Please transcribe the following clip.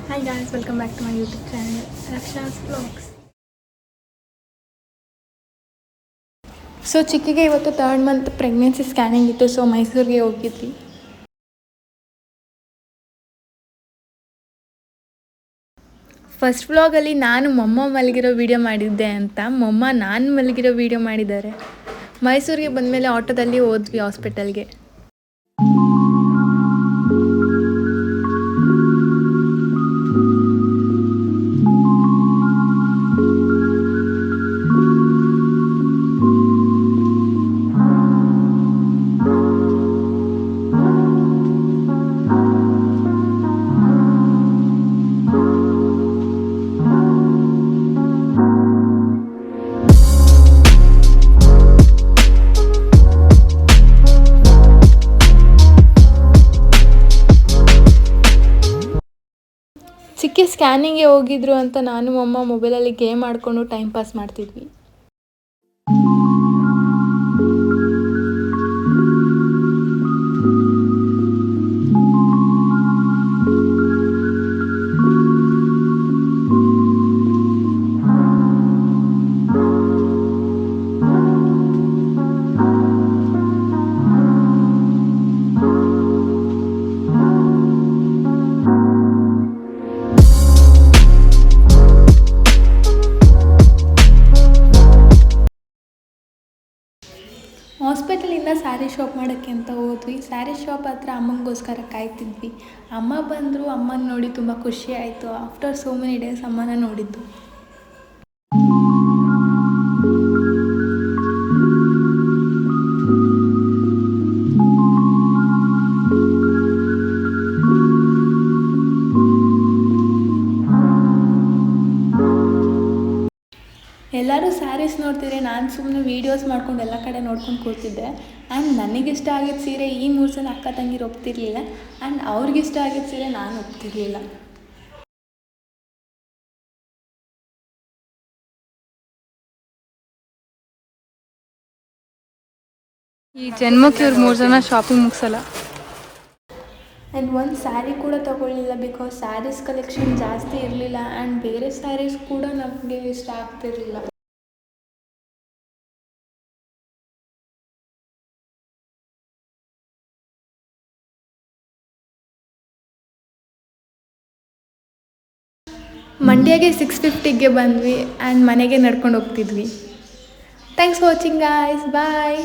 Hi guys, welcome back to my YouTube channel Raksha's Vlogs. So ಚಿಕ್ಕಿಗೆ ಇವತ್ತು 3rd month pregnancy scanning ಇತ್ತು. So ಮೈಸೂರಿಗೆ ಹೋಗಿದ್ವಿ. First ವ್ಲಾಗಲ್ಲಿ ನಾನು ಮೊಮ್ಮ ಮಲಗಿರೋ ವೀಡಿಯೋ ಮಾಡಿದ್ದೆ ಅಂತ ಮೊಮ್ಮ ನಾನು ಮಲಗಿರೋ ವೀಡಿಯೋ ಮಾಡಿದ್ದಾರೆ. ಮೈಸೂರಿಗೆ ಬಂದಮೇಲೆ ಆಟೋದಲ್ಲಿ ಹೋದ್ವಿ ಹಾಸ್ಪಿಟಲ್ಗೆ. ಚಿಕ್ಕಿ ಸ್ಕ್ಯಾನಿಂಗ್ಗೆ ಹೋಗಿದ್ರು ಅಂತ ನಾನು ಮೊಮ್ಮ ಮೊಬೈಲಲ್ಲಿ ಗೇಮ್ ಆಡಿಕೊಂಡು ಟೈಮ್ ಪಾಸ್ ಮಾಡ್ತಿದ್ವಿ. ಹಾಸ್ಪಿಟಲಿಂದ ಸ್ಯಾರಿ ಶಾಪ್ ಮಾಡೋಕ್ಕೆ ಅಂತ ಹೋದ್ವಿ. ಸ್ಯಾರಿ ಶಾಪ್ ಹತ್ರ ಅಮ್ಮನಿಗೋಸ್ಕರ ಕಾಯ್ತಿದ್ವಿ. ಅಮ್ಮ ಬಂದರು. ಅಮ್ಮನ ನೋಡಿ ತುಂಬ ಖುಷಿ ಆಯಿತು. ಆಫ್ಟರ್ ಸೋ ಮೆನಿ ಡೇಸ್ ಅಮ್ಮನ ನೋಡಿದ್ದು. ಎಲ್ಲರೂ ಸ್ಯಾರೀಸ್ ನೋಡ್ತಿದ್ರೆ ನಾನು ಸುಮ್ಮನೆ ವೀಡಿಯೋಸ್ ಮಾಡ್ಕೊಂಡು ಎಲ್ಲ ಕಡೆ ನೋಡ್ಕೊಂಡು ಕೂರ್ತಿದ್ದೆ. ಆ್ಯಂಡ್ ನನಗಿಷ್ಟ ಆಗಿದ್ದ ಸೀರೆ ಈ 3 ಜನ ಅಕ್ಕ ತಂಗಿರು ಒಪ್ತಿರ್ಲಿಲ್ಲ. ಆ್ಯಂಡ್ ಅವ್ರಿಗಿಷ್ಟ ಆಗಿದ್ದ ಸೀರೆ ನಾನು ಒಪ್ತಿರ್ಲಿಲ್ಲ. ಈ ಜನ್ಮಕ್ಕೆ ಇವ್ರು 3 ಜನ ಶಾಪಿಂಗ್ ಮುಗಿಸಲ್ಲ. ಆ್ಯಂಡ್ ಒಂದು ಸ್ಯಾರಿ ಕೂಡ ತೊಗೊಳ್ಳಿಲ್ಲ. ಬಿಕಾಸ್ ಸ್ಯಾರೀಸ್ ಕಲೆಕ್ಷನ್ ಜಾಸ್ತಿ ಇರಲಿಲ್ಲ. ಆ್ಯಂಡ್ ಬೇರೆ ಸ್ಯಾರೀಸ್ ಕೂಡ ನಮಗೆ ಇಷ್ಟ ಆಗ್ತಿರಲಿಲ್ಲ. ಮಂಡ್ಯಗೆ 6:50ಗೆ ಬಂದ್ವಿ. ಆ್ಯಂಡ್ ಮನೆಗೆ ನಡ್ಕೊಂಡು ಹೋಗ್ತಿದ್ವಿ. Thanks for watching guys. Bye.